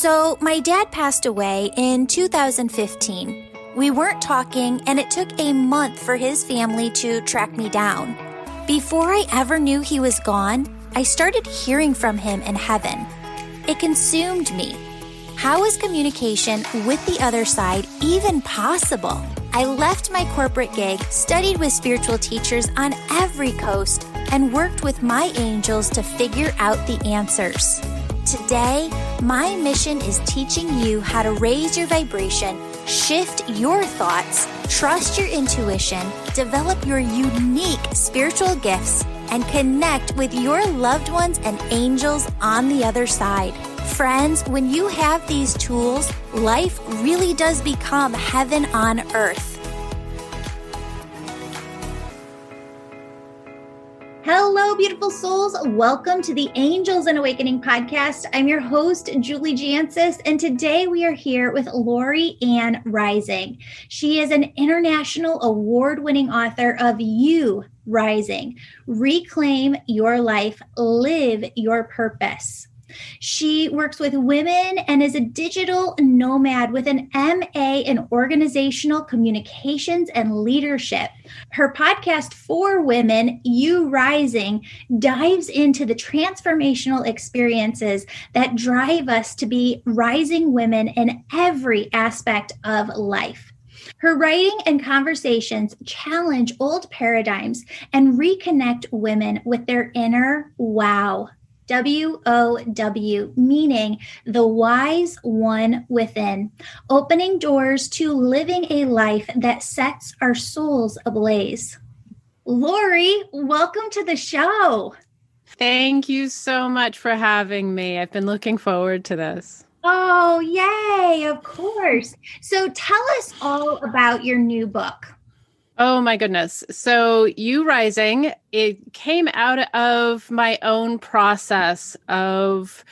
So my dad passed away in 2015. We weren't talking, and it took a month for his family to track me down. Before I ever knew he was gone, I started hearing from him in heaven. It consumed me. How is communication with the other side even possible? I left my corporate gig, studied with spiritual teachers on every coast, and worked with my angels to figure out the answers. Today, my mission is teaching you how to raise your vibration, shift your thoughts, trust your intuition, develop your unique spiritual gifts, and connect with your loved ones and angels on the other side. Friends, when you have these tools, life really does become heaven on earth. Hello, beautiful souls. Welcome to the Angels and Awakening podcast. I'm your host, Julie Jancis, and today we are here with Lori Ann Rising. She is an international award-winning author of You Rising, Reclaim Your Life, Live Your Purpose. She works with women and is a digital nomad with an MA in organizational communications and leadership. Her podcast for women, You Rising, dives into the transformational experiences that drive us to be rising women in every aspect of life. Her writing and conversations challenge old paradigms and reconnect women with their inner wow. W.O.W, meaning the wise one within, opening doors to living a life that sets our souls ablaze. Lori, welcome to the show. Thank you so much for having me. I've been looking forward to this. Oh, yay, of course. So tell us all about your new book. Oh my goodness. So You Rising, it came out of my own process of,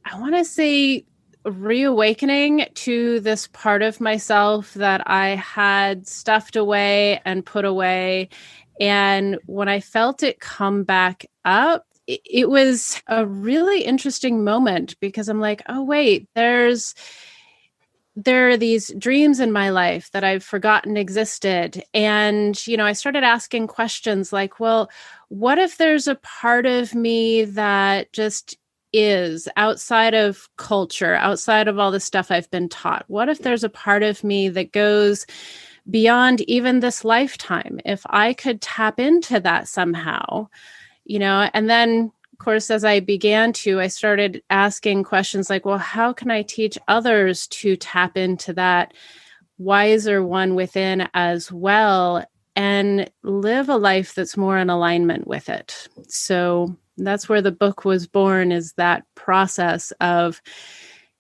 I want to say, reawakening to this part of myself that I had stuffed away and put away. And when I felt it come back up, it was a really interesting moment because I'm like, oh, wait, there are these dreams in my life that I've forgotten existed. And, I started asking questions like, well, what if there's a part of me that just is outside of culture, outside of all the stuff I've been taught? What if there's a part of me that goes beyond even this lifetime? If I could tap into that somehow, and then of course, as I began to, I started asking questions like, well, how can I teach others to tap into that wiser one within as well and live a life that's more in alignment with it? So that's where the book was born, is that process of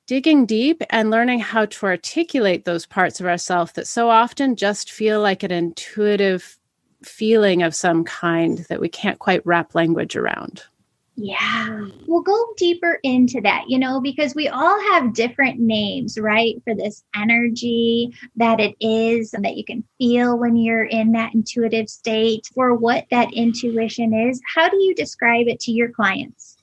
digging deep and learning how to articulate those parts of ourselves that so often just feel like an intuitive feeling of some kind that we can't quite wrap language around. Yeah, we'll go deeper into that, because we all have different names, right? For this energy that it is, and that you can feel when you're in that intuitive state, for what that intuition is. How do you describe it to your clients?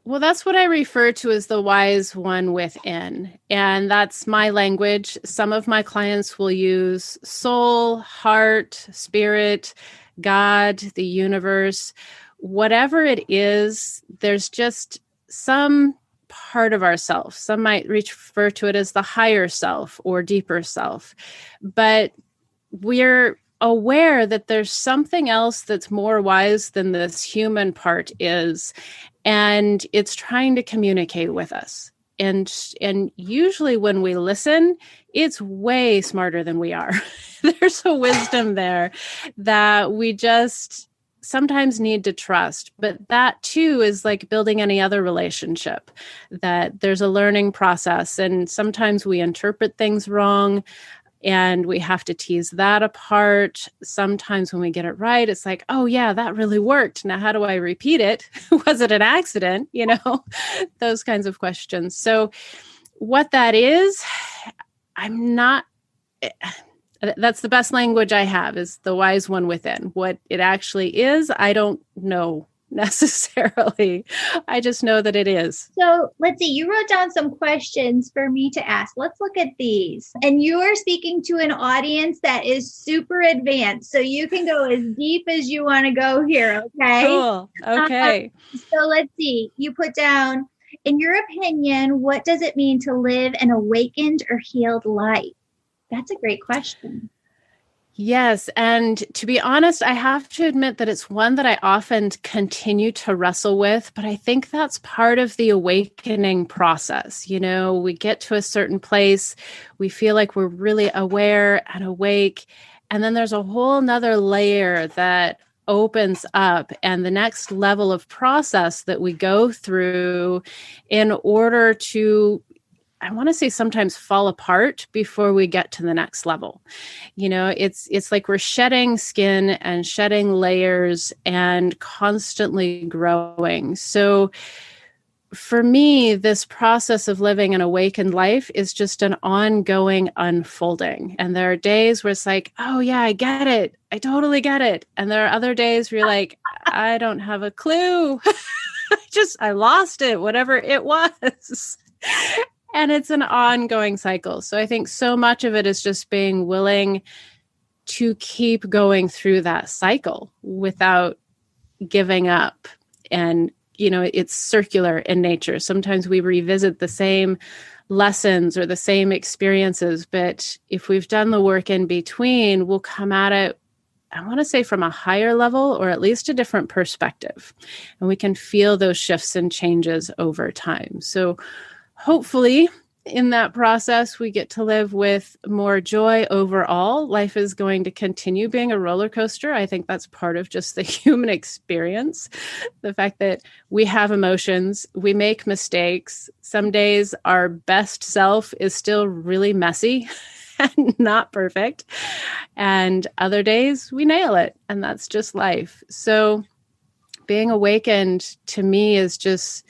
Well, that's what I refer to as the wise one within. And that's my language. Some of my clients will use soul, heart, spirit, God, the universe. Whatever it is, there's just some part of ourself. Some might refer to it as the higher self or deeper self. But we're aware that there's something else that's more wise than this human part is. And it's trying to communicate with us. And usually when we listen, it's way smarter than we are. There's a wisdom there that we just sometimes need to trust. But that too is like building any other relationship, that there's a learning process. And sometimes we interpret things wrong and we have to tease that apart. Sometimes when we get it right, it's like, oh yeah, that really worked. Now, how do I repeat it? Was it an accident? Those kinds of questions. So what that is, that's the best language I have, is the wise one within. What it actually is, I don't know necessarily. I just know that it is. So let's see, you wrote down some questions for me to ask. Let's look at these. And you are speaking to an audience that is super advanced. So you can go as deep as you want to go here. Okay. Cool. Okay. So let's see, you put down, in your opinion, what does it mean to live an awakened or healed life? That's a great question. Yes. And to be honest, I have to admit that it's one that I often continue to wrestle with, but I think that's part of the awakening process. You know, we get to a certain place, we feel like we're really aware and awake. And then there's a whole nother layer that opens up, and the next level of process that we go through in order to, I want to say, sometimes fall apart before we get to the next level. You know, it's like we're shedding skin and shedding layers and constantly growing. So for me, this process of living an awakened life is just an ongoing unfolding. And there are days where it's like, oh yeah, I get it. I totally get it. And there are other days where you're like, I don't have a clue. I lost it, whatever it was. And it's an ongoing cycle. So I think so much of it is just being willing to keep going through that cycle without giving up. And, you know, it's circular in nature. Sometimes we revisit the same lessons or the same experiences, but if we've done the work in between, we'll come at it, I want to say, from a higher level, or at least a different perspective. And we can feel those shifts and changes over time. So hopefully, in that process, we get to live with more joy overall. Life is going to continue being a roller coaster. I think that's part of just the human experience. The fact that we have emotions, we make mistakes. Some days our best self is still really messy and not perfect. And other days we nail it. And that's just life. So being awakened to me is just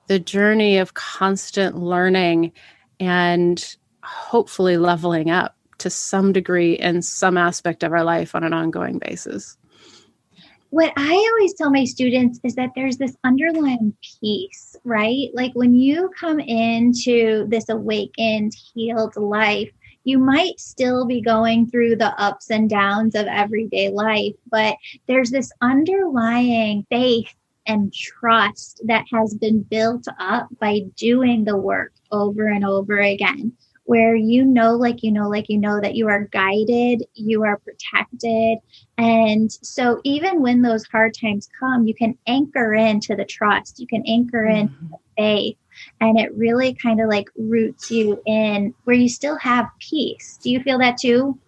the journey of constant learning and hopefully leveling up to some degree in some aspect of our life on an ongoing basis. What I always tell my students is that there's this underlying peace, right? Like when you come into this awakened, healed life, you might still be going through the ups and downs of everyday life, but there's this underlying faith and trust that has been built up by doing the work over and over again, where you know that you are guided, you are protected. And so even when those hard times come, you can anchor into the trust, you can anchor into the faith, and it really kind of like roots you in where you still have peace. Do you feel that too?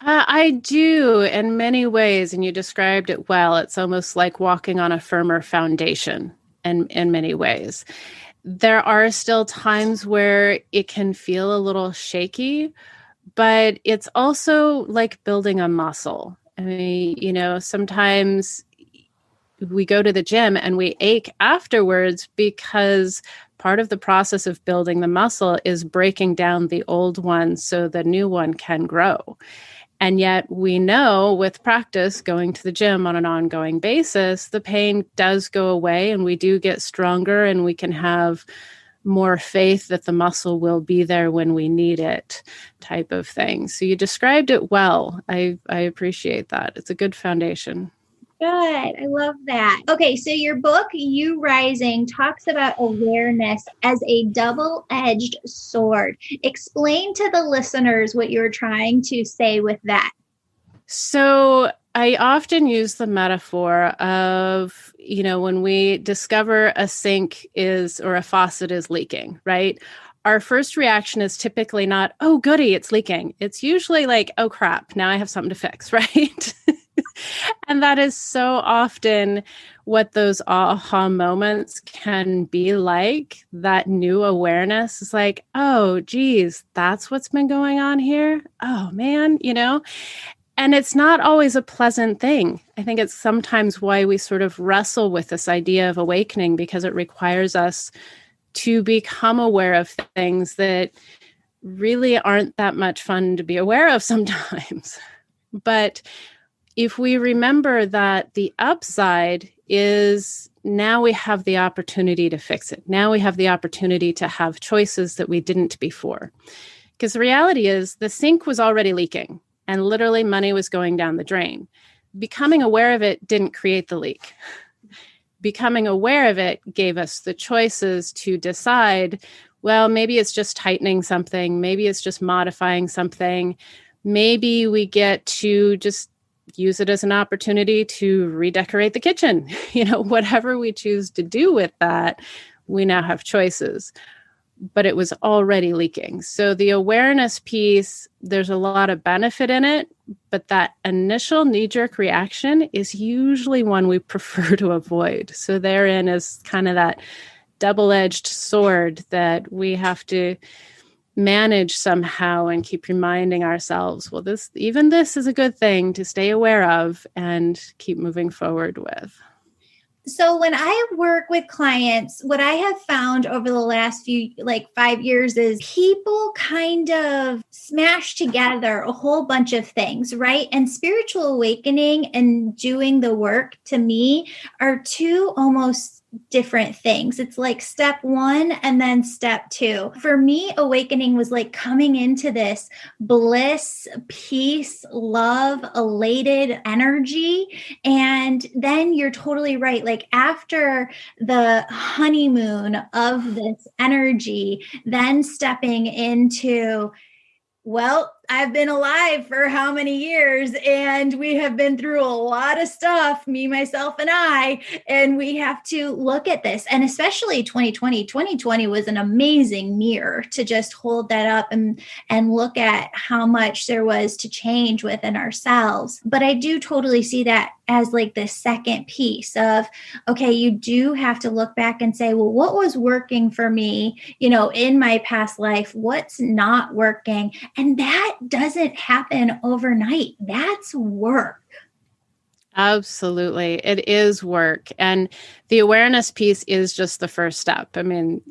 I do in many ways, and you described it well. It's almost like walking on a firmer foundation in many ways. There are still times where it can feel a little shaky, but it's also like building a muscle. I mean, you know, sometimes we go to the gym and we ache afterwards because part of the process of building the muscle is breaking down the old one so the new one can grow. And yet we know with practice, going to the gym on an ongoing basis, the pain does go away and we do get stronger and we can have more faith that the muscle will be there when we need it, type of thing. So you described it well. I appreciate that. It's a good foundation. Good. I love that. Okay, so your book, You Rising, talks about awareness as a double-edged sword. Explain to the listeners what you're trying to say with that. So I often use the metaphor of, you know, when we discover a sink is, or a faucet is leaking, right? Our first reaction is typically not, oh, goody, it's leaking. It's usually like, oh, crap, now I have something to fix, right? And that is so often what those aha moments can be like. That new awareness is like, oh, geez, that's what's been going on here. Oh, man, you know, and it's not always a pleasant thing. I think it's sometimes why we sort of wrestle with this idea of awakening, because it requires us to become aware of things that really aren't that much fun to be aware of sometimes. But if we remember that the upside is now we have the opportunity to fix it. Now we have the opportunity to have choices that we didn't before. Because the reality is the sink was already leaking and literally money was going down the drain. Becoming aware of it didn't create the leak. Becoming aware of it gave us the choices to decide, well, maybe it's just tightening something. Maybe it's just modifying something. Maybe we get to just use it as an opportunity to redecorate the kitchen. Whatever we choose to do with that, we now have choices. But it was already leaking. So the awareness piece, there's a lot of benefit in it, but that initial knee-jerk reaction is usually one we prefer to avoid. So therein is kind of that double-edged sword that we have to manage somehow and keep reminding ourselves, well, this is a good thing to stay aware of and keep moving forward with. So when I work with clients, what I have found over the last 5 years is people kind of smash together a whole bunch of things, right? And spiritual awakening and doing the work to me are two almost different things. It's like step one and then step two. For me, awakening was like coming into this bliss, peace, love, elated energy. And then you're totally right. Like after the honeymoon of this energy, then stepping into, well, I've been alive for how many years, and we have been through a lot of stuff, me, myself, and I, and we have to look at this. And especially 2020 was an amazing mirror to just hold that up and look at how much there was to change within ourselves. But I do totally see that as like the second piece of, okay, you do have to look back and say, well, what was working for me, in my past life? What's not working? And that doesn't happen overnight. That's work. Absolutely. It is work. And the awareness piece is just the first step. I mean,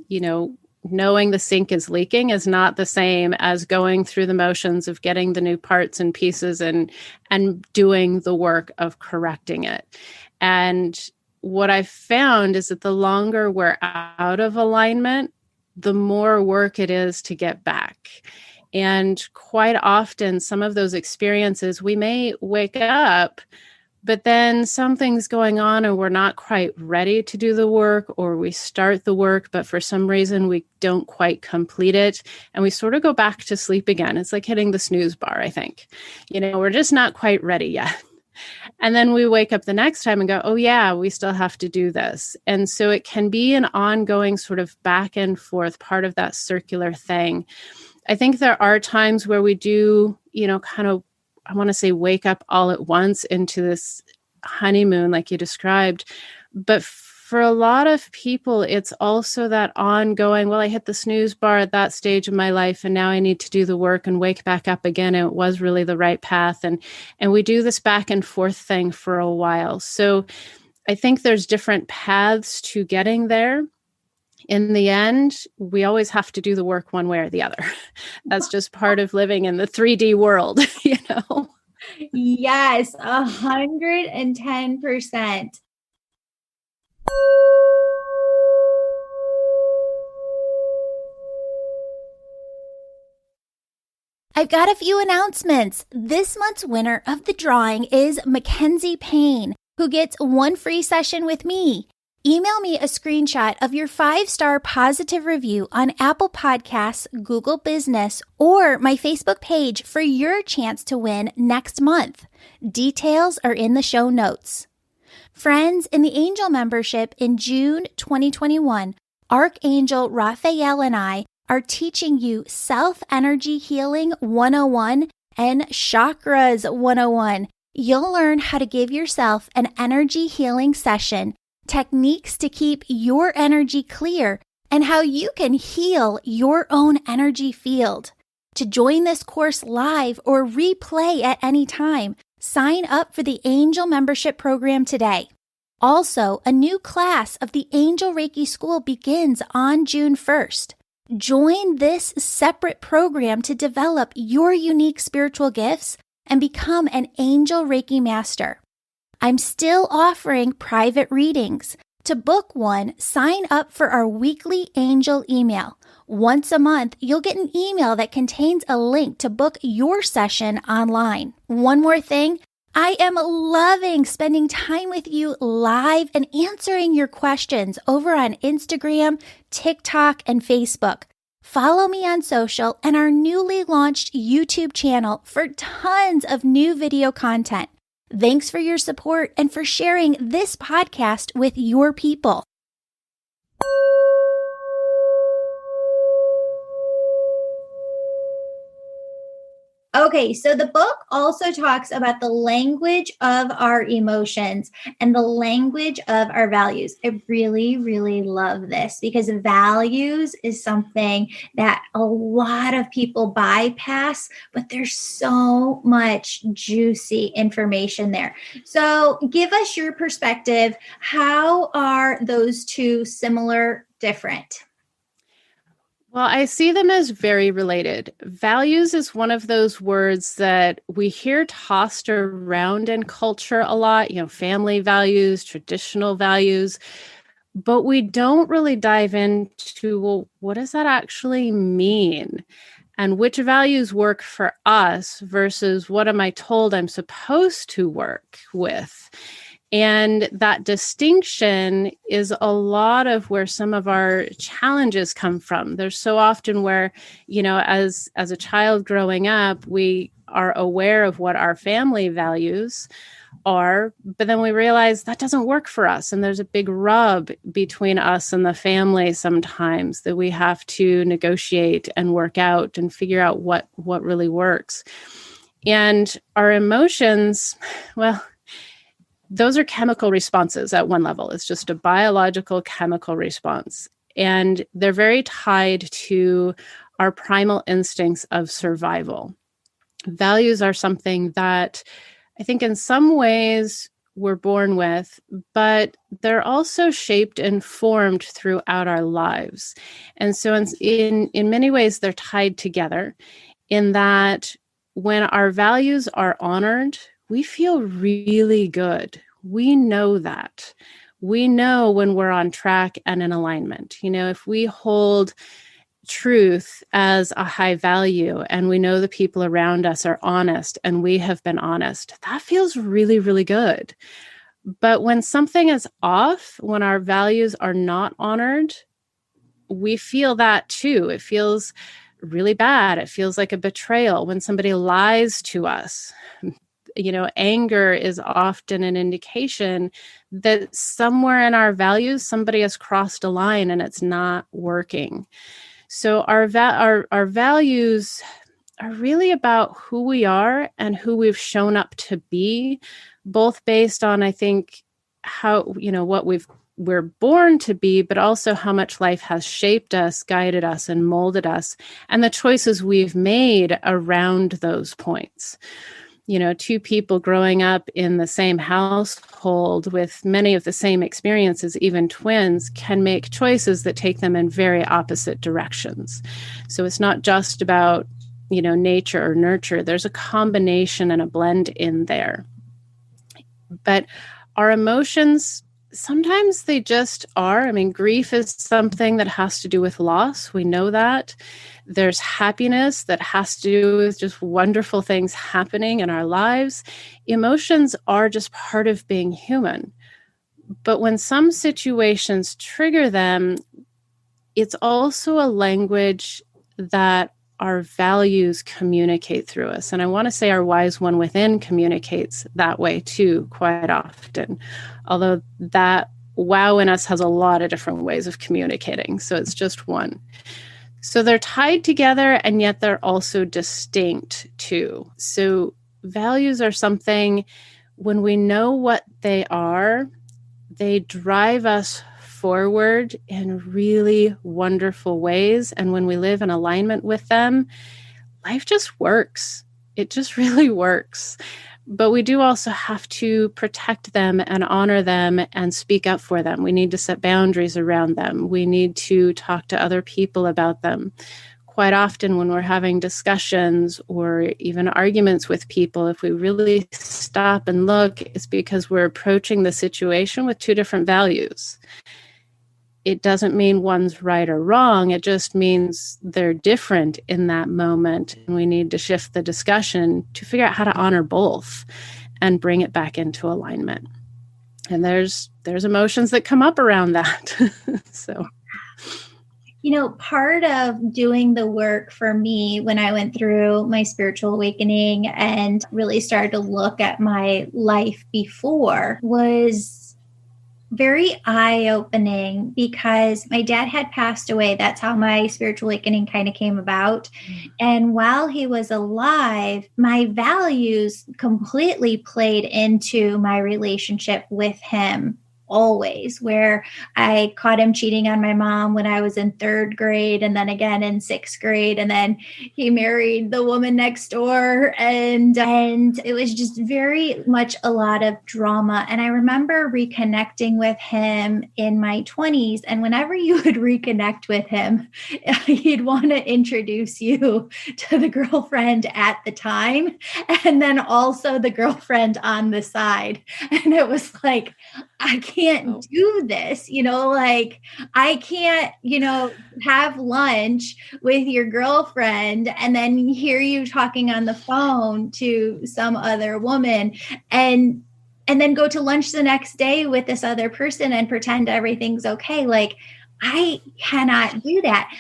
knowing the sink is leaking is not the same as going through the motions of getting the new parts and pieces and doing the work of correcting it. And what I've found is that the longer we're out of alignment, the more work it is to get back. And quite often, some of those experiences, we may wake up, but then something's going on and we're not quite ready to do the work, or we start the work, but for some reason we don't quite complete it. And we sort of go back to sleep again. It's like hitting the snooze bar, I think. We're just not quite ready yet. And then we wake up the next time and go, oh yeah, we still have to do this. And so it can be an ongoing sort of back and forth part of that circular thing. I think there are times where we do, kind of, I want to say wake up all at once into this honeymoon, like you described. But for a lot of people, it's also that ongoing, well, I hit the snooze bar at that stage of my life, and now I need to do the work and wake back up again. And it was really the right path. And we do this back and forth thing for a while. So I think there's different paths to getting there. In the end, we always have to do the work one way or the other. That's just part of living in the 3D world, Yes, 110%. I've got a few announcements. This month's winner of the drawing is Mackenzie Payne, who gets one free session with me. Email me a screenshot of your 5-star positive review on Apple Podcasts, Google Business, or my Facebook page for your chance to win next month. Details are in the show notes. Friends, in the Angel membership in June 2021, Archangel Raphael and I are teaching you Self-Energy Healing 101 and Chakras 101. You'll learn how to give yourself an energy healing session, techniques to keep your energy clear, and how you can heal your own energy field. To join this course live or replay at any time, sign up for the Angel Membership Program today. Also, a new class of the Angel Reiki School begins on June 1st. Join this separate program to develop your unique spiritual gifts and become an Angel Reiki Master. I'm still offering private readings. To book one, sign up for our weekly angel email. Once a month, you'll get an email that contains a link to book your session online. One more thing, I am loving spending time with you live and answering your questions over on Instagram, TikTok, and Facebook. Follow me on social and our newly launched YouTube channel for tons of new video content. Thanks for your support and for sharing this podcast with your people. Okay, so the book also talks about the language of our emotions and the language of our values. I really, really love this because values is something that a lot of people bypass, but there's so much juicy information there. So give us your perspective. How are those two similar, different? Well, I see them as very related. Values is one of those words that we hear tossed around in culture a lot, family values, traditional values, but we don't really dive into, well, what does that actually mean? And which values work for us versus what am I told I'm supposed to work with? And that distinction is a lot of where some of our challenges come from. There's so often where, as a child growing up, we are aware of what our family values are, but then we realize that doesn't work for us. And there's a big rub between us and the family sometimes that we have to negotiate and work out and figure out what really works. And our emotions, well, those are chemical responses at one level. It's just a biological chemical response. And they're very tied to our primal instincts of survival. Values are something that I think in some ways we're born with, but they're also shaped and formed throughout our lives. And so in many ways, they're tied together in that when our values are honored, we feel really good. We know that. We know when we're on track and in alignment. If we hold truth as a high value and we know the people around us are honest and we have been honest, that feels really, really good. But when something is off, when our values are not honored, we feel that too. It feels really bad. It feels like a betrayal when somebody lies to us. Anger is often an indication that somewhere in our values, somebody has crossed a line and it's not working. So our values are really about who we are and who we've shown up to be, both based on, I think, how, what we're born to be, but also how much life has shaped us, guided us, and molded us, and the choices we've made around those points. Two people growing up in the same household with many of the same experiences, even twins, can make choices that take them in very opposite directions. So it's not just about, nature or nurture. There's a combination and a blend in there. But our emotions, sometimes they just are. Grief is something that has to do with loss. We know that. There's happiness that has to do with just wonderful things happening in our lives. Emotions are just part of being human. But when some situations trigger them, it's also a language that our values communicate through us. And I want to say our wise one within communicates that way too, quite often. Although that wow in us has a lot of different ways of communicating. So it's just one. So they're tied together and yet they're also distinct too. So values are something, when we know what they are, they drive us forward in really wonderful ways. And when we live in alignment with them, life just works. It just really works. But we do also have to protect them and honor them and speak up for them. We need to set boundaries around them. We need to talk to other people about them quite often when we're having discussions or even arguments with people, if we really stop and look, it's because we're approaching the situation with two different values. It doesn't mean one's right or wrong. It just means they're different in that moment. And we need to shift the discussion to figure out how to honor both and bring it back into alignment. And there's emotions that come up around that. So, part of doing the work for me when I went through my spiritual awakening and really started to look at my life before was very eye-opening, because my dad had passed away. That's how my spiritual awakening kind of came about. And while he was alive, my values completely played into my relationship with him. Always, where I caught him cheating on my mom when I was in 3rd grade, and then again in 6th grade, and then he married the woman next door, and it was just very much a lot of drama. And I remember reconnecting with him in my 20s, and whenever you would reconnect with him, he'd want to introduce you to the girlfriend at the time, and then also the girlfriend on the side. And it was like, I can't do this, I can't, have lunch with your girlfriend and then hear you talking on the phone to some other woman and then go to lunch the next day with this other person and pretend everything's okay. Like, I cannot do that.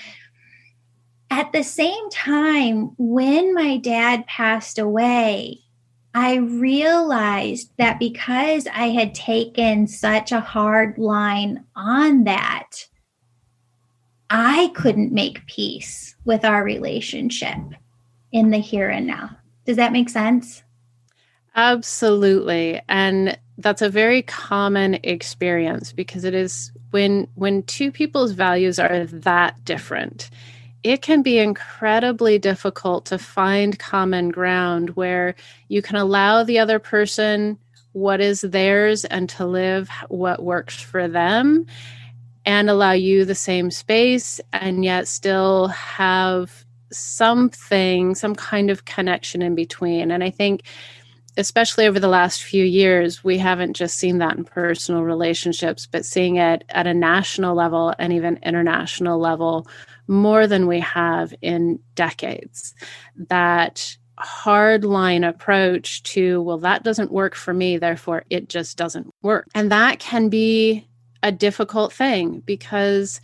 At the same time, when my dad passed away, I realized that because I had taken such a hard line on that, I couldn't make peace with our relationship in the here and now. Does that make sense? Absolutely. And that's a very common experience, because it is when two people's values are that different, it can be incredibly difficult to find common ground where you can allow the other person what is theirs and to live what works for them, and allow you the same space, and yet still have some kind of connection in between. And I think, especially over the last few years, we haven't just seen that in personal relationships, but seeing it at a national level and even international level more than we have in decades. That hard line approach to, well, that doesn't work for me, therefore it just doesn't work. And that can be a difficult thing, because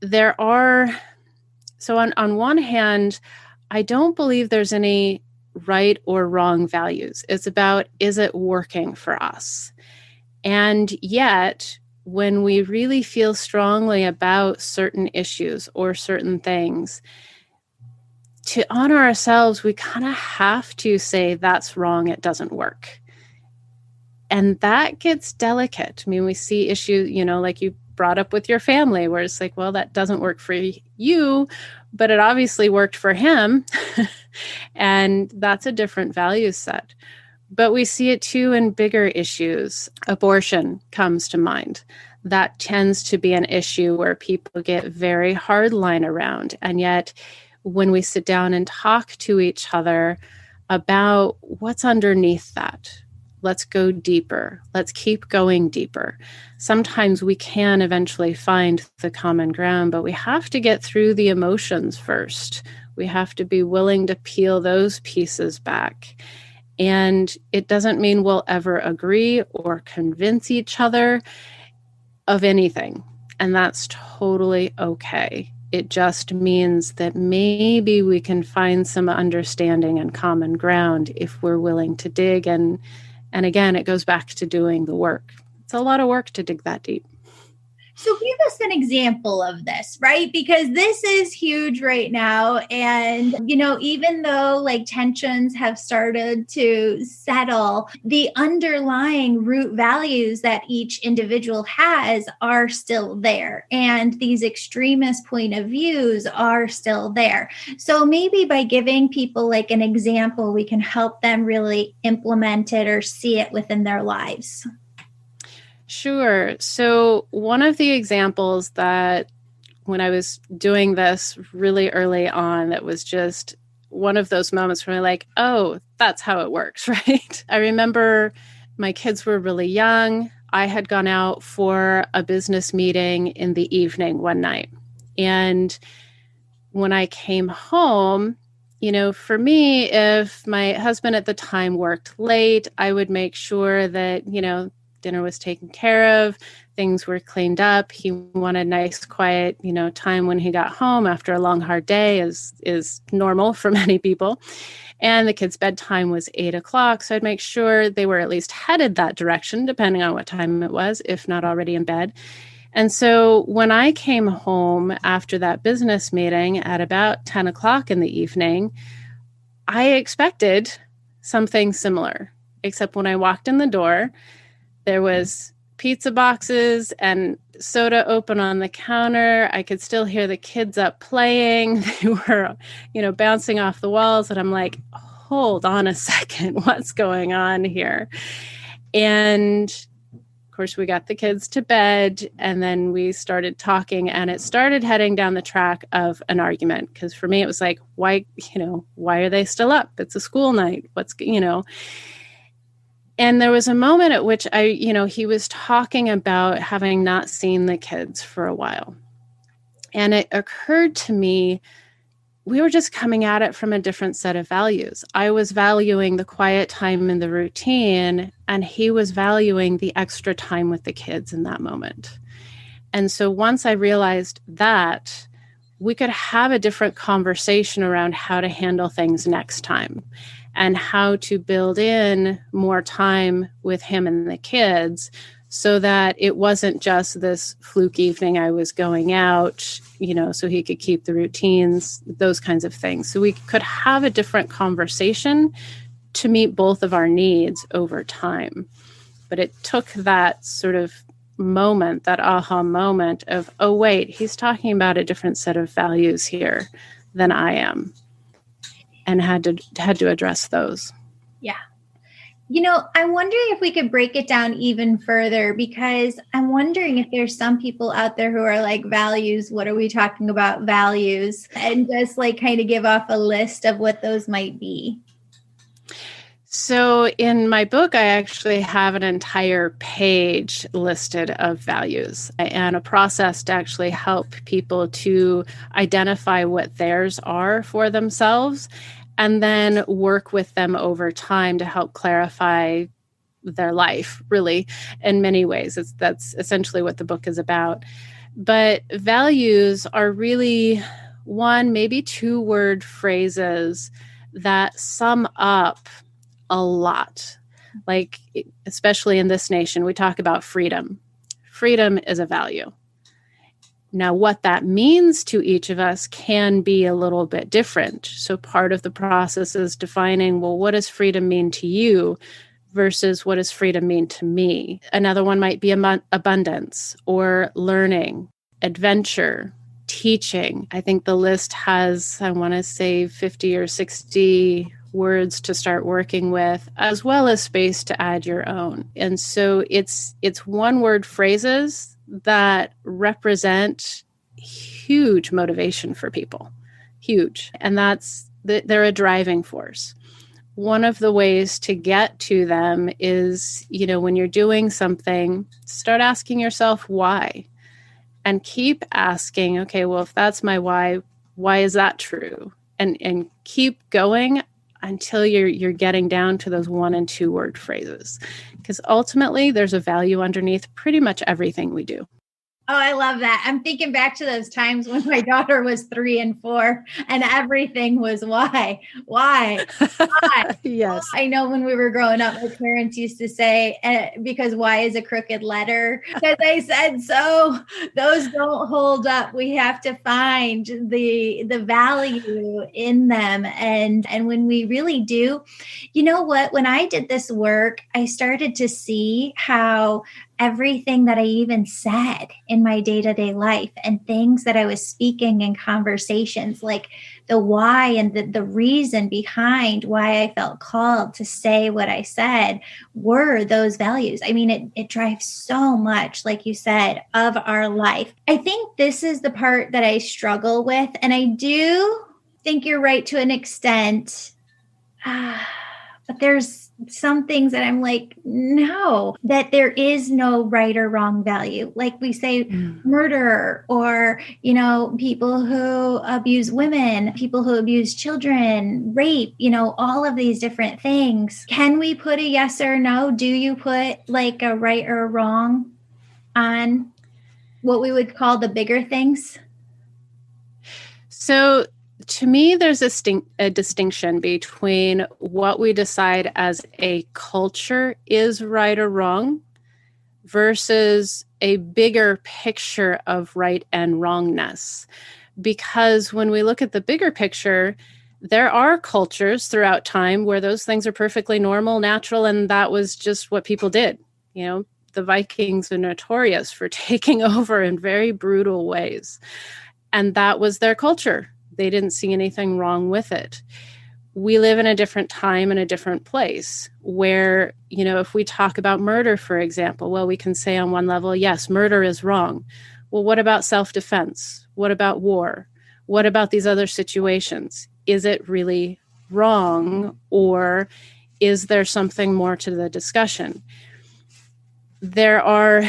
so on one hand, I don't believe there's any right or wrong values. It's about, is it working for us? And yet, when we really feel strongly about certain issues or certain things, to honor ourselves, we kind of have to say, that's wrong, it doesn't work. And that gets delicate. I mean, we see issues, like you brought up with your family, where it's like, well, that doesn't work for you, but it obviously worked for him. And that's a different value set. But we see it too in bigger issues. Abortion comes to mind. That tends to be an issue where people get very hard line around. And yet, when we sit down and talk to each other about what's underneath that, let's go deeper. Let's keep going deeper. Sometimes we can eventually find the common ground, but we have to get through the emotions first. We have to be willing to peel those pieces back. And it doesn't mean we'll ever agree or convince each other of anything. And that's totally okay. It just means that maybe we can find some understanding and common ground if we're willing to dig. And again, it goes back to doing the work. It's a lot of work to dig that deep. So give us an example of this, right? Because this is huge right now. And, even though tensions have started to settle, the underlying root values that each individual has are still there. And these extremist point of views are still there. So maybe by giving people an example, we can help them really implement it or see it within their lives. Sure. So one of the examples that when I was doing this really early on, that was just one of those moments where I'm like, oh, that's how it works, right? I remember my kids were really young. I had gone out for a business meeting in the evening one night. And when I came home, for me, if my husband at the time worked late, I would make sure that, dinner was taken care of, things were cleaned up. He wanted nice, quiet, time when he got home after a long, hard day is normal for many people. And the kids' bedtime was 8:00. So I'd make sure they were at least headed that direction, depending on what time it was, if not already in bed. And so when I came home after that business meeting at about 10:00 in the evening, I expected something similar, except when I walked in the door, there was pizza boxes and soda open on the counter. I could still hear the kids up playing. They were, bouncing off the walls. And I'm like, hold on a second, what's going on here? And of course, we got the kids to bed, and then we started talking, and it started heading down the track of an argument. Because for me, it was like, why are they still up? It's a school night. And there was a moment at which he was talking about having not seen the kids for a while. And it occurred to me, we were just coming at it from a different set of values. I was valuing the quiet time in the routine, and he was valuing the extra time with the kids in that moment. And so once I realized that, we could have a different conversation around how to handle things next time, and how to build in more time with him and the kids, so that it wasn't just this fluke evening I was going out, so he could keep the routines, those kinds of things. So we could have a different conversation to meet both of our needs over time. But it took that sort of moment, that aha moment of, oh, wait, he's talking about a different set of values here than I am, and had to address those. Yeah. I'm wondering if we could break it down even further, because I'm wondering if there's some people out there who are like, values, what are we talking about, values? And just like kind of give off a list of what those might be. So in my book, I actually have an entire page listed of values and a process to actually help people to identify what theirs are for themselves, and then work with them over time to help clarify their life, really, in many ways. That's essentially what the book is about. But values are really one, maybe 2-word phrases that sum up a lot. Like, especially in this nation, we talk about freedom. Freedom is a value. Now, what that means to each of us can be a little bit different. So part of the process is defining, well, what does freedom mean to you versus what does freedom mean to me? Another one might be abundance or learning, adventure, teaching. I think the list has, I want to say 50 or 60 words to start working with, as well as space to add your own. And so it's 1-word phrases that represent huge motivation for people, huge. And they're a driving force. One of the ways to get to them is, when you're doing something, start asking yourself why, and keep asking, okay, well, if that's my why is that true? And keep going until you're getting down to those 1- and 2-word phrases. Because ultimately, there's a value underneath pretty much everything we do. Oh, I love that. I'm thinking back to those times when my daughter was 3 and 4 and everything was why? Yes. I know when we were growing up, my parents used to say, because why is a crooked letter? Because I said, so those don't hold up. We have to find the value in them. And when we really do, you know what, when I did this work, I started to see how everything that I even said in my day-to-day life and things that I was speaking in conversations, like the why and the reason behind why I felt called to say what I said were those values. I mean, it drives so much, like you said, of our life. I think this is the part that I struggle with. And I do think you're right to an extent. But there's some things that I'm like, no, that there is no right or wrong value. Like we say, murder, or, people who abuse women, people who abuse children, rape, all of these different things. Can we put a yes or no? Do you put like a right or a wrong on what we would call the bigger things? So to me, there's a distinction between what we decide as a culture is right or wrong versus a bigger picture of right and wrongness. Because when we look at the bigger picture, there are cultures throughout time where those things are perfectly normal, natural, and that was just what people did. The Vikings are notorious for taking over in very brutal ways. And that was their culture. They didn't see anything wrong with it. We live in a different time and a different place where, if we talk about murder, for example, well, we can say on one level, yes, murder is wrong. Well, what about self-defense? What about war? What about these other situations? Is it really wrong, or is there something more to the discussion? There are,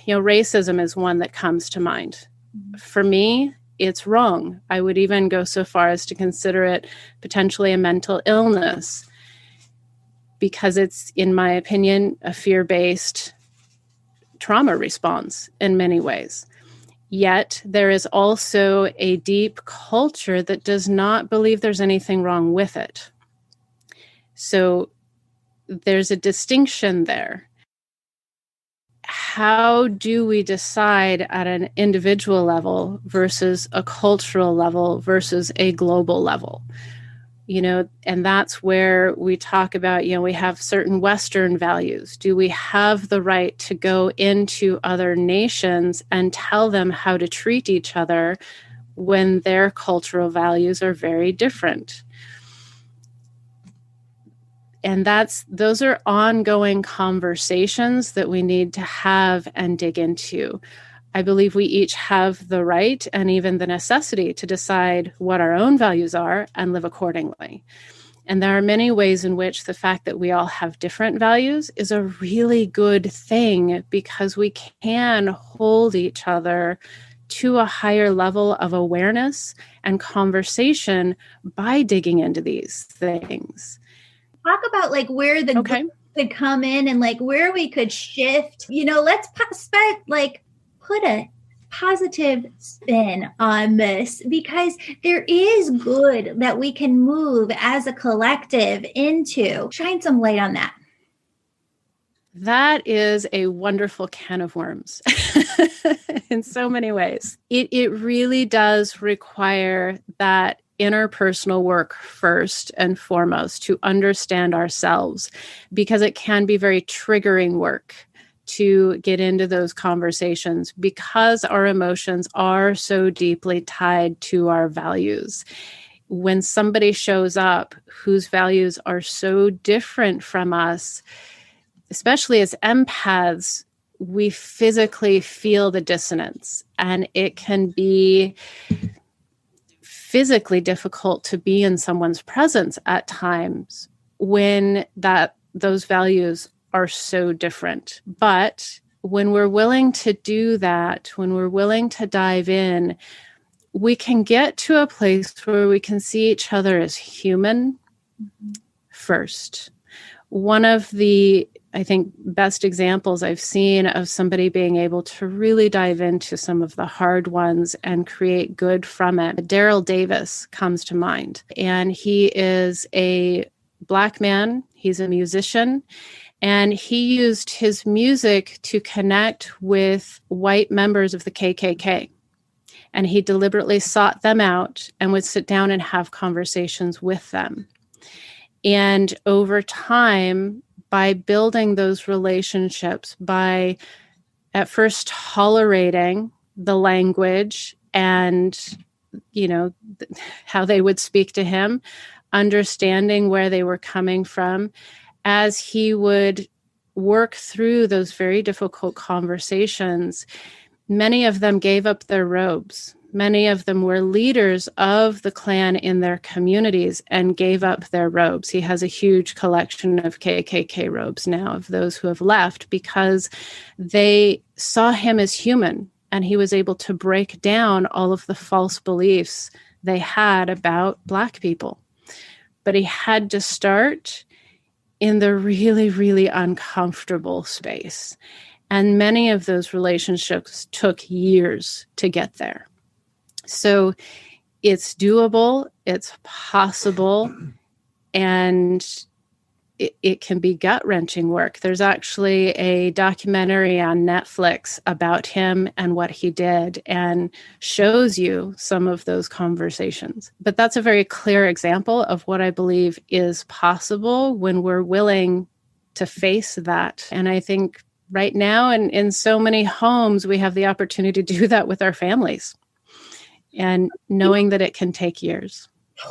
racism is one that comes to mind. For me, it's wrong. I would even go so far as to consider it potentially a mental illness, because it's, in my opinion, a fear-based trauma response in many ways. Yet there is also a deep culture that does not believe there's anything wrong with it. So there's a distinction there. How do we decide at an individual level versus a cultural level versus a global level? And that's where we talk about, we have certain Western values. Do we have the right to go into other nations and tell them how to treat each other when their cultural values are very different? And those are ongoing conversations that we need to have and dig into. I believe we each have the right and even the necessity to decide what our own values are and live accordingly. And there are many ways in which the fact that we all have different values is a really good thing, because we can hold each other to a higher level of awareness and conversation by digging into these things. Talk about like where the good could come in and like where we could shift. Let's put a positive spin on this, because there is good that we can move as a collective into. Shine some light on that. That is a wonderful can of worms in so many ways. It really does require that interpersonal work first and foremost to understand ourselves, because it can be very triggering work to get into those conversations, because our emotions are so deeply tied to our values. When somebody shows up whose values are so different from us, especially as empaths, we physically feel the dissonance, and it can be physically difficult to be in someone's presence at times when those values are so different. But when we're willing to do that, when we're willing to dive in, we can get to a place where we can see each other as human first. One of the, I think, best examples I've seen of somebody being able to really dive into some of the hard ones and create good from it, Daryl Davis comes to mind. And he is a Black man. He's a musician. And he used his music to connect with white members of the KKK. And he deliberately sought them out and would sit down and have conversations with them. And over time, by building those relationships, by at first tolerating the language and, how they would speak to him, understanding where they were coming from, as he would work through those very difficult conversations. Many of them gave up their robes. Many of them were leaders of the clan in their communities and gave up their robes. He has a huge collection of KKK robes now of those who have left because they saw him as human, and he was able to break down all of the false beliefs they had about Black people. But he had to start in the really, really uncomfortable space. And many of those relationships took years to get there. So it's doable, it's possible, and it can be gut-wrenching work. There's actually a documentary on Netflix about him and what he did, and shows you some of those conversations. But that's a very clear example of what I believe is possible when we're willing to face that. And I think right now, in so many homes, we have the opportunity to do that with our families, and knowing that it can take years.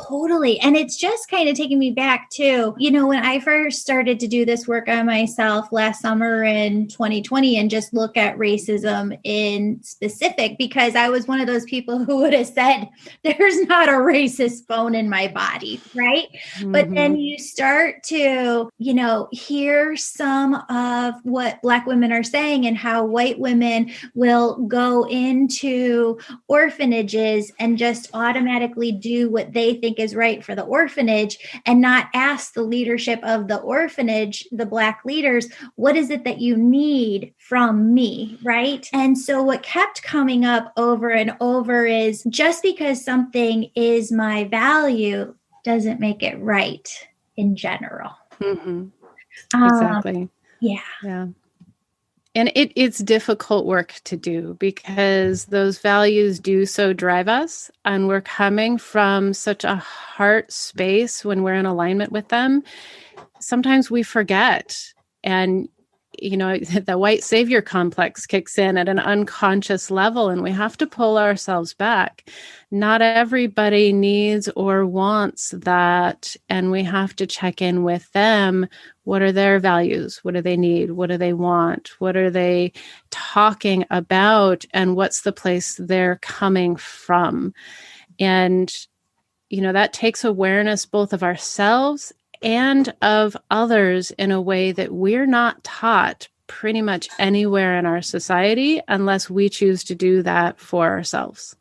Totally. And it's just kind of taking me back to, when I first started to do this work on myself last summer in 2020 and just look at racism in specific, because I was one of those people who would have said, there's not a racist bone in my body, right? Mm-hmm. But then you start to, hear some of what Black women are saying and how white women will go into orphanages and just automatically do what they think is right for the orphanage and not ask the leadership of the orphanage, the Black leaders, what is it that you need from me, right? And so what kept coming up over and over is just because something is my value doesn't make it right in general. Mm-hmm. Exactly. Yeah. And it's difficult work to do because those values do so drive us, and we're coming from such a heart space when we're in alignment with them. Sometimes we forget, and the white savior complex kicks in at an unconscious level, and we have to pull ourselves back. Not everybody needs or wants that, and we have to check in with them. What are their values? What do they need? What do they want? What are they talking about? And what's the place they're coming from? And, that takes awareness both of ourselves and of others in a way that we're not taught pretty much anywhere in our society unless we choose to do that for ourselves.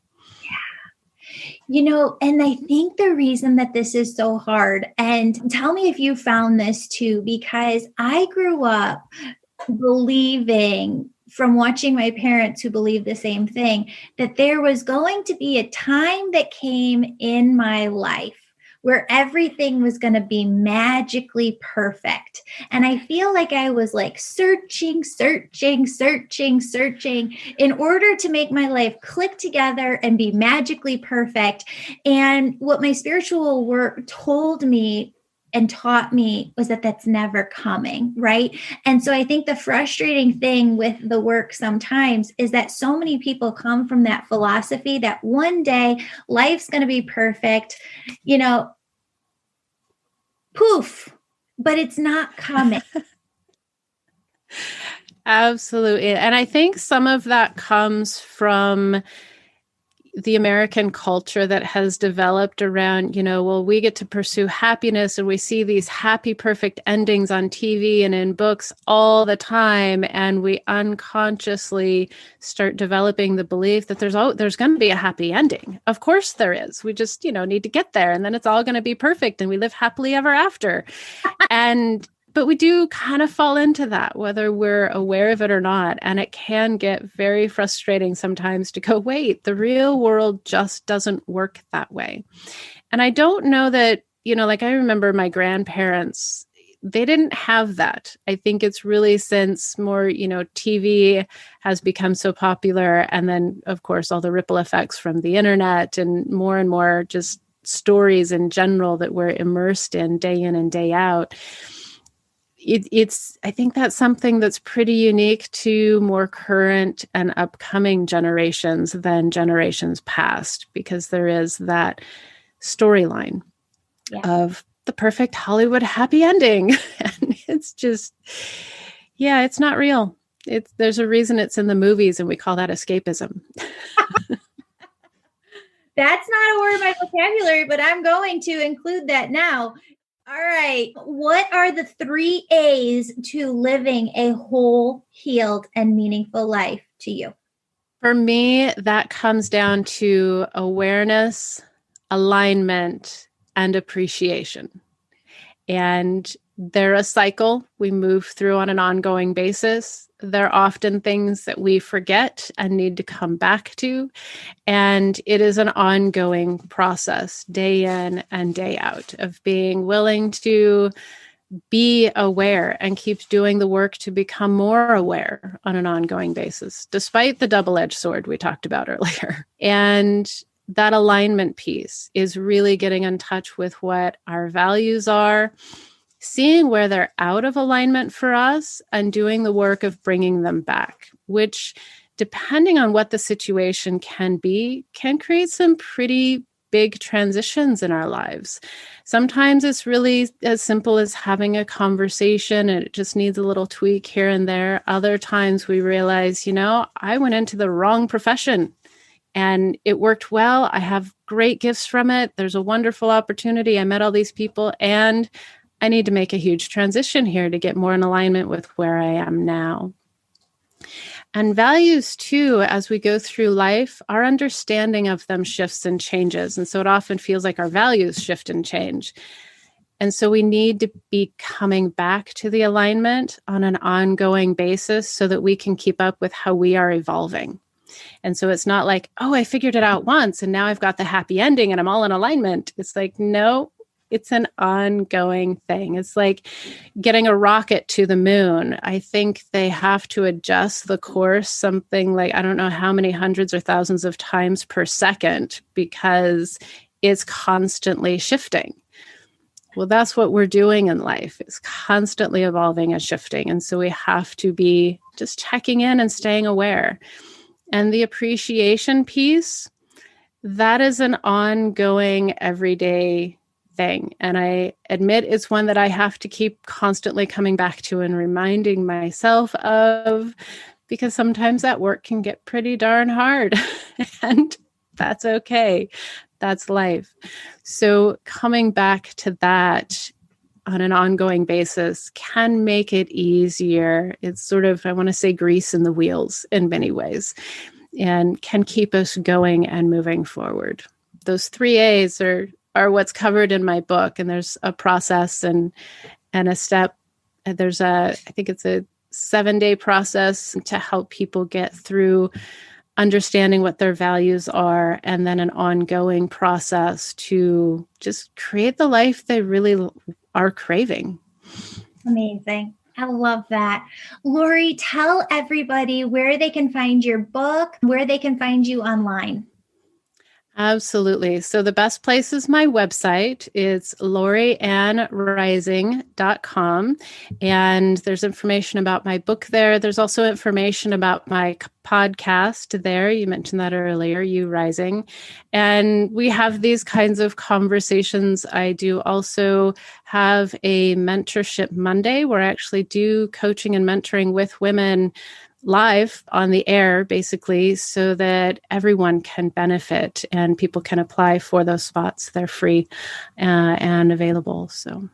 And I think the reason that this is so hard, and tell me if you found this too, because I grew up believing from watching my parents who believed the same thing, that there was going to be a time that came in my life where everything was going to be magically perfect. And I feel like I was like searching in order to make my life click together and be magically perfect. And what my spiritual work told me and taught me was that that's never coming, right? And so I think the frustrating thing with the work sometimes is that so many people come from that philosophy that one day life's going to be perfect, poof, but it's not coming. Absolutely. And I think some of that comes from the American culture that has developed around, we get to pursue happiness, and we see these happy, perfect endings on TV and in books all the time. And we unconsciously start developing the belief that there's going to be a happy ending. Of course there is. We just, need to get there, and then it's all going to be perfect and we live happily ever after. But we do kind of fall into that, whether we're aware of it or not. And it can get very frustrating sometimes to go, wait, the real world just doesn't work that way. And I don't know that, I remember my grandparents, they didn't have that. I think it's really since more, TV has become so popular. And then, of course, all the ripple effects from the internet and more just stories in general that we're immersed in day and day out. I think that's something that's pretty unique to more current and upcoming generations than generations past, because there is that storyline of the perfect Hollywood happy ending. And it's just, it's not real. There's a reason it's in the movies, and we call that escapism. That's not a word in my vocabulary, but I'm going to include that now. All right. What are the 3 A's to living a whole, healed, and meaningful life to you? For me, that comes down to awareness, alignment, and appreciation. And they're a cycle we move through on an ongoing basis. They're often things that we forget and need to come back to. And it is an ongoing process, day in and day out, of being willing to be aware and keep doing the work to become more aware on an ongoing basis, despite the double-edged sword we talked about earlier. And that alignment piece is really getting in touch with what our values are, seeing where they're out of alignment for us, and doing the work of bringing them back, which, depending on what the situation can be, can create some pretty big transitions in our lives. Sometimes it's really as simple as having a conversation and it just needs a little tweak here and there. Other times we realize, I went into the wrong profession and it worked well. I have great gifts from it. There's a wonderful opportunity. I met all these people, and I need to make a huge transition here to get more in alignment with where I am now. And values too, as we go through life, our understanding of them shifts and changes. And so it often feels like our values shift and change. And so we need to be coming back to the alignment on an ongoing basis so that we can keep up with how we are evolving. And so it's not like, I figured it out once and now I've got the happy ending and I'm all in alignment. It's like, no. It's an ongoing thing. It's like getting a rocket to the moon. I think they have to adjust the course something like, I don't know how many hundreds or thousands of times per second, because it's constantly shifting. Well, that's what we're doing in life. It's constantly evolving and shifting. And so we have to be just checking in and staying aware. And the appreciation piece, that is an ongoing, everyday thing. And I admit it's one that I have to keep constantly coming back to and reminding myself of, because sometimes that work can get pretty darn hard. And that's okay. That's life. So coming back to that on an ongoing basis can make it easier. It's sort of, I want to say, grease in the wheels in many ways, and can keep us going and moving forward. Those 3 A's are what's covered in my book. And there's a process and a step. I think it's a 7-day process to help people get through understanding what their values are, and then an ongoing process to just create the life they really are craving. Amazing. I love that. Lori, tell everybody where they can find your book, where they can find you online. Absolutely. So the best place is my website. It's loriannrising.com. And there's information about my book there. There's also information about my podcast there. You mentioned that earlier, You Rising. And we have these kinds of conversations. I do also have a mentorship Monday where I actually do coaching and mentoring with women live on the air, basically, so that everyone can benefit and people can apply for those spots. They're free and available. So,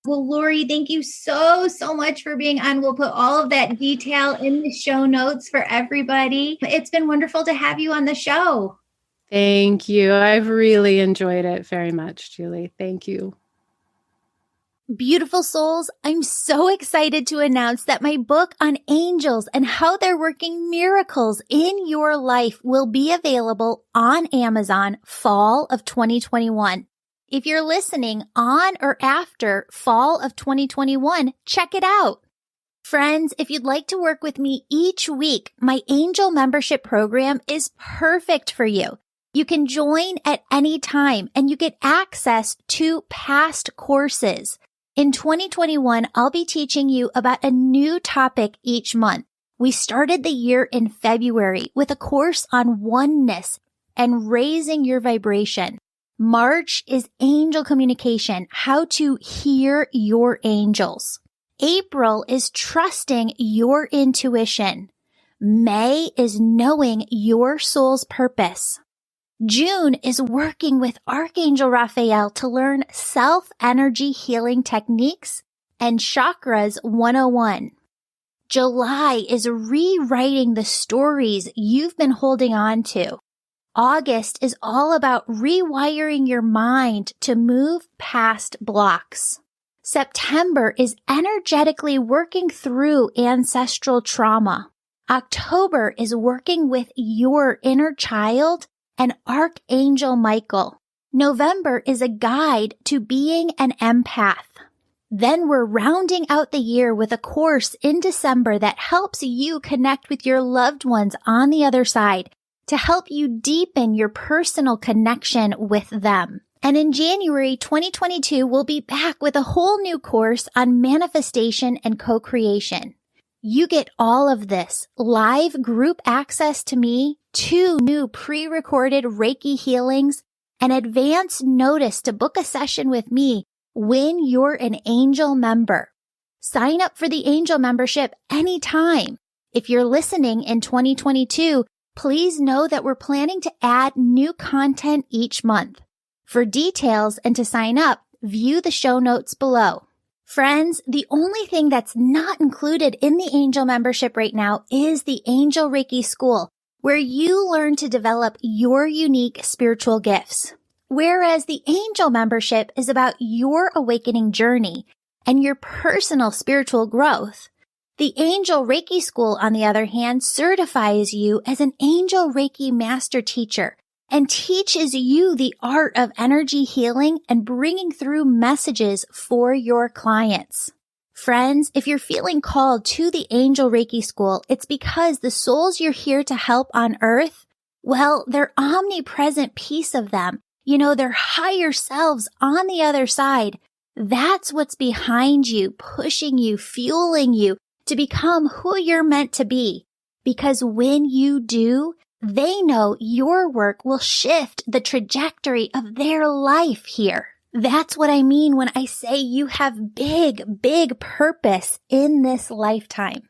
well, Lori, thank you so much for being on. We'll put all of that detail in the show notes for everybody. It's been wonderful to have you on the show. Thank you. I've really enjoyed it very much, Julie. Thank you. Beautiful souls, I'm so excited to announce that my book on angels and how they're working miracles in your life will be available on Amazon fall of 2021. If you're listening on or after fall of 2021, check it out. Friends, if you'd like to work with me each week, my angel membership program is perfect for you. You can join at any time and you get access to past courses. In 2021, I'll be teaching you about a new topic each month. We started the year in February with a course on oneness and raising your vibration. March is angel communication, how to hear your angels. April is trusting your intuition. May is knowing your soul's purpose. June is working with Archangel Raphael to learn self-energy healing techniques and Chakras 101. July is rewriting the stories you've been holding on to. August is all about rewiring your mind to move past blocks. September is energetically working through ancestral trauma. October is working with your inner child and Archangel Michael. November is a guide to being an empath. Then we're rounding out the year with a course in December that helps you connect with your loved ones on the other side to help you deepen your personal connection with them. And in January 2022, we'll be back with a whole new course on manifestation and co-creation. You get all of this live group access to me, 2 new pre-recorded Reiki healings, and advance notice to book a session with me when you're an Angel member. Sign up for the Angel membership anytime. If you're listening in 2022, please know that we're planning to add new content each month. For details and to sign up, view the show notes below. Friends, the only thing that's not included in the Angel membership right now is the Angel Reiki School, where you learn to develop your unique spiritual gifts. Whereas the Angel membership is about your awakening journey and your personal spiritual growth. The Angel Reiki School, on the other hand, certifies you as an Angel Reiki Master Teacher and teaches you the art of energy healing and bringing through messages for your clients. Friends, if you're feeling called to the Angel Reiki School, it's because the souls you're here to help on earth, well, their omnipresent piece of them, their higher selves on the other side, that's what's behind you, pushing you, fueling you to become who you're meant to be. Because when you do, they know your work will shift the trajectory of their life here. That's what I mean when I say you have big, big purpose in this lifetime.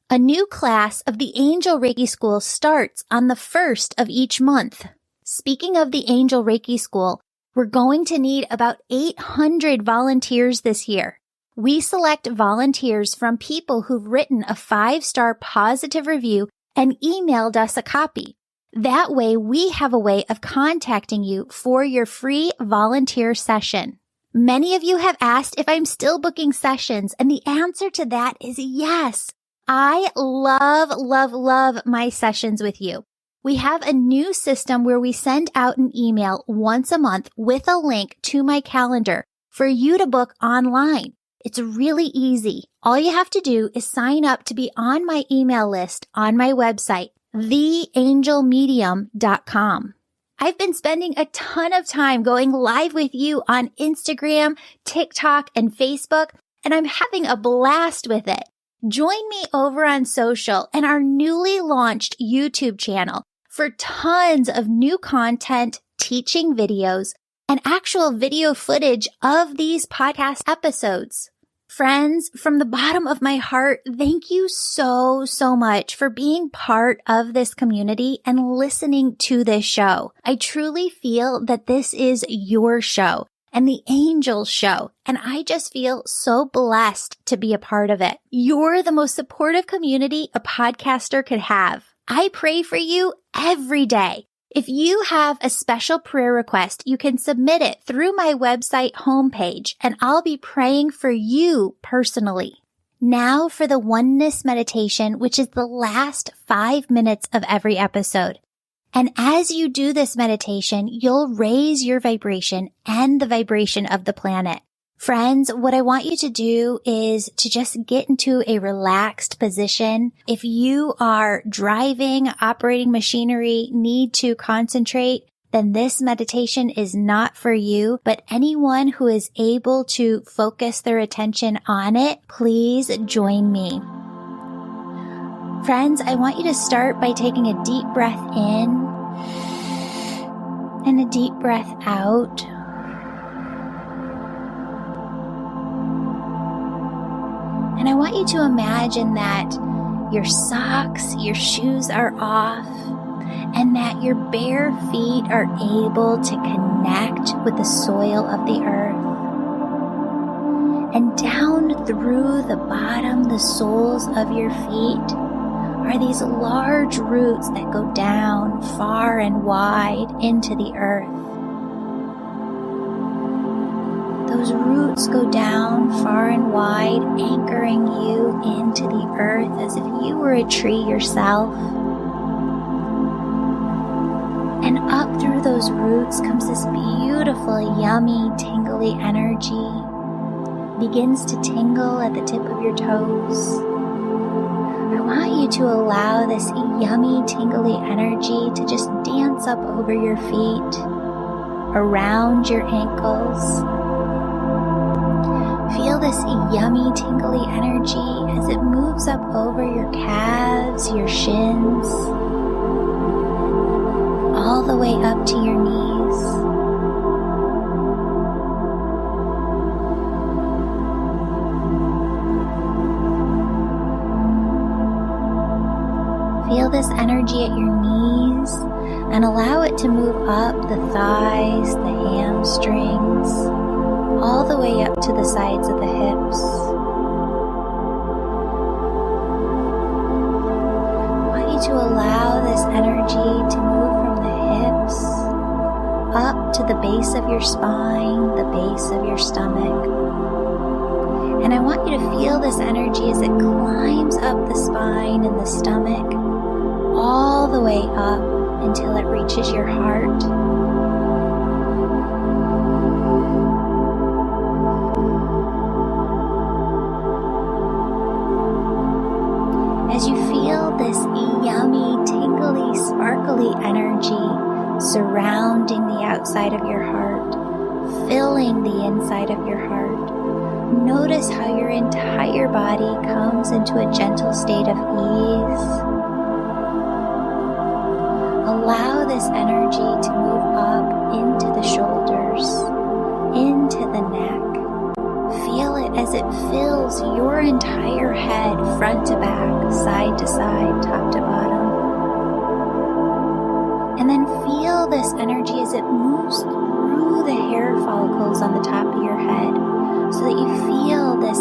A new class of the Angel Reiki School starts on the 1st of each month. Speaking of the Angel Reiki School, we're going to need about 800 volunteers this year. We select volunteers from people who've written a 5-star positive review and emailed us a copy. That way, we have a way of contacting you for your free volunteer session. Many of you have asked if I'm still booking sessions, and the answer to that is yes. I love my sessions with you. We have a new system where we send out an email once a month with a link to my calendar for you to book online. It's really easy. All you have to do is sign up to be on my email list on my website, theangelmedium.com. I've been spending a ton of time going live with you on Instagram, TikTok, and Facebook, and I'm having a blast with it. Join me over on social and our newly launched YouTube channel for tons of new content, teaching videos, and actual video footage of these podcast episodes. Friends, from the bottom of my heart, thank you so much for being part of this community and listening to this show. I truly feel that this is your show and the Angel Show, and I just feel so blessed to be a part of it. You're the most supportive community a podcaster could have. I pray for you every day. If you have a special prayer request, you can submit it through my website homepage, and I'll be praying for you personally. Now for the oneness meditation, which is the last 5 minutes of every episode. And as you do this meditation, you'll raise your vibration and the vibration of the planet. Friends, what I want you to do is to just get into a relaxed position. If you are driving, operating machinery, need to concentrate, then this meditation is not for you. But anyone who is able to focus their attention on it, please join me. Friends, I want you to start by taking a deep breath in and a deep breath out. And I want you to imagine that your socks, your shoes are off, and that your bare feet are able to connect with the soil of the earth. And down through the bottom, the soles of your feet, are these large roots that go down far and wide into the earth. Those roots go down far and wide, anchoring you into the earth as if you were a tree yourself. And up through those roots comes this beautiful, yummy, tingly energy. Begins to tingle at the tip of your toes. I want you to allow this yummy, tingly energy to just dance up over your feet, around your ankles. Feel this yummy, tingly energy as it moves up over your calves, your shins, all the way up to your knees. Feel this energy at your knees and allow it to move up the thighs, the hamstrings, all the way up to the sides of the hips. I want you to allow this energy to move from the hips up to the base of your spine, the base of your stomach. And I want you to feel this energy as it climbs up the spine and the stomach, all the way up until it reaches your heart. As you feel this yummy, tingly, sparkly energy surrounding the outside of your heart, filling the inside of your heart, notice how your entire body comes into a gentle state of ease. Allow this energy to move up into the shoulders, into the neck. Feel it as it fills your entire head, front to back, side to side, top to bottom. And then feel this energy as it moves through the hair follicles on the top of your head, so that you feel this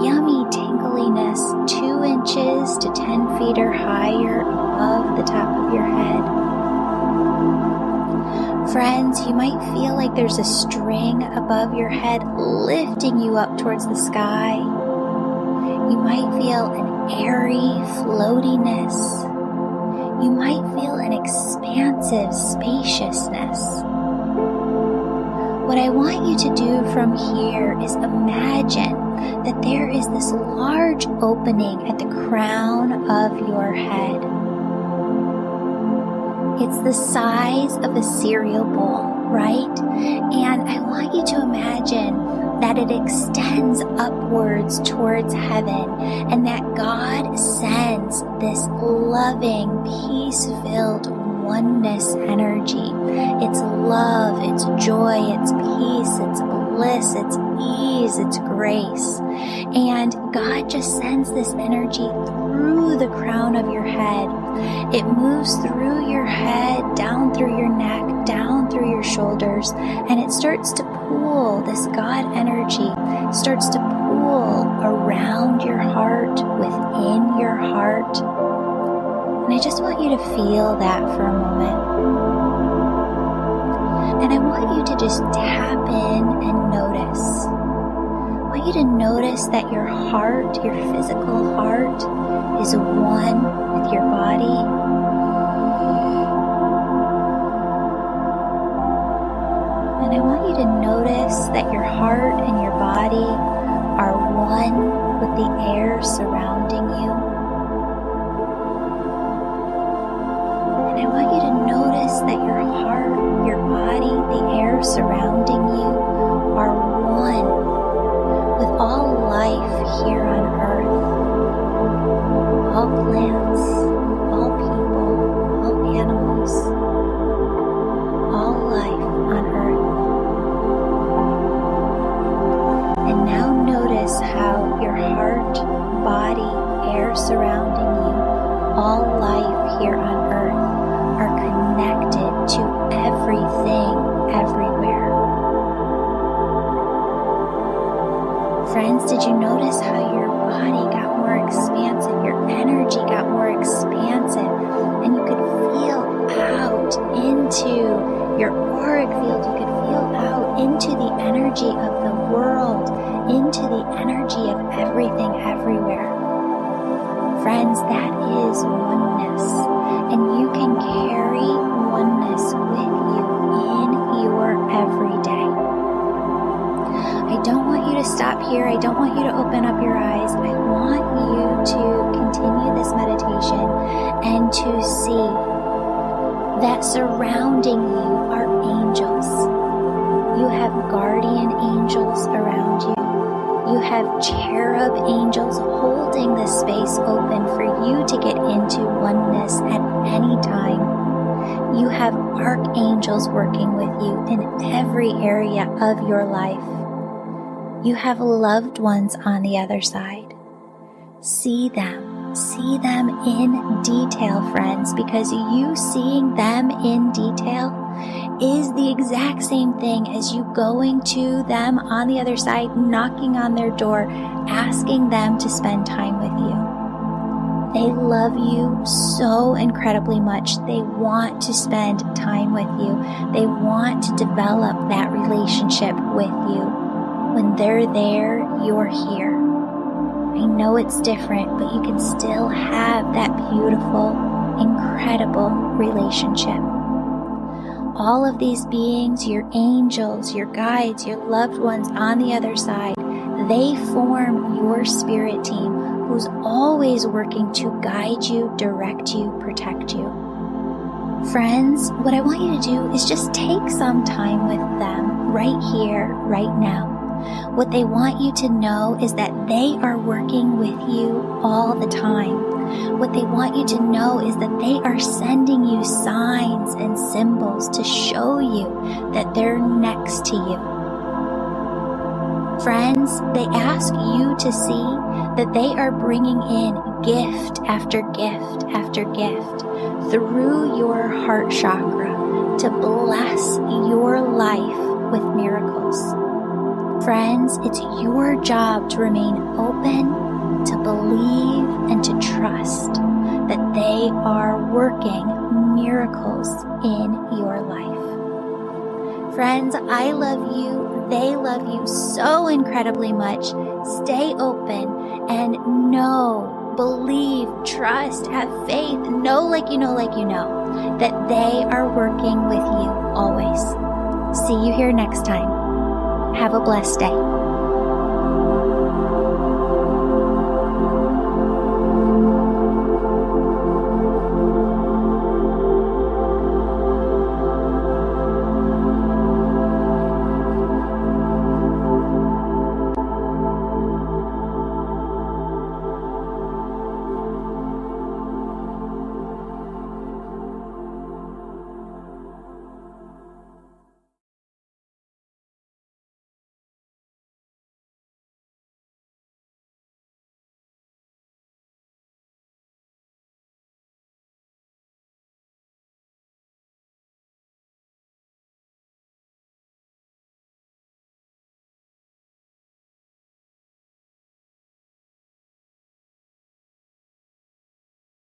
yummy tingliness 2 inches to 10 feet or higher above the top of your head. Friends, you might feel like there's a string above your head lifting you up towards the sky. You might feel an airy floatiness. You might feel an expansive spaciousness. What I want you to do from here is imagine that there is this large opening at the crown of your head. It's the size of a cereal bowl, right? And I want you to imagine that it extends upwards towards heaven and that God sends this loving, peace-filled oneness energy. It's love, it's joy, it's peace, it's bliss, it's ease, it's grace. And God just sends this energy through the crown of your head. It moves through your head, down through your neck, down through your shoulders, and it starts to pool. This God energy starts to pool around your heart, within your heart. And I just want you to feel that for a moment. And I want you to just tap in and notice. I want you to notice that your heart, your physical heart, is one with your body. And I want you to notice that your heart and your body are one with the air surrounding you. And I want you to notice that your heart, your air surrounding you are one with all life here on earth. All plants, all people, all animals, all life on earth. And now notice how your heart, body, air surrounding you, all life here on earth are connected to everything, everywhere. Friends, did you notice how your body got more expansive, your energy got more expansive, and you could feel out into your auric field, you could feel out into the energy of the world, into the energy of everything, everywhere. Friends, that is oneness, and you can carry oneness with you in your everyday. I don't want you to stop here. I don't want you to open up your eyes. I want you to continue this meditation and to see that surrounding you are angels. You have guardian angels around you. You have cherub angels holding this space open for you to get into oneness at any time. You have archangels working with you in every area of your life. You have loved ones on the other side. See them in detail, friends, because you seeing them in detail is the exact same thing as you going to them on the other side, knocking on their door, asking them to spend time with you. They love you so incredibly much. They want to spend time with you. They want to develop that relationship with you. When they're there, you're here. I know it's different, but you can still have that beautiful, incredible relationship. All of these beings, your angels, your guides, your loved ones on the other side, they form your spirit team who's always working to guide you, direct you, protect you. Friends, what I want you to do is just take some time with them right here, right now. What they want you to know is that they are working with you all the time. What they want you to know is that they are sending you signs and symbols to show you that they're next to you. Friends, they ask you to see that they are bringing in gift after gift after gift through your heart chakra to bless your life with miracles. Friends, it's your job to remain open, to believe, and to trust that they are working miracles in your life. Friends, I love you. They love you so incredibly much. Stay open and know, believe, trust, have faith, know like you know that they are working with you always. See you here next time. Have a blessed day.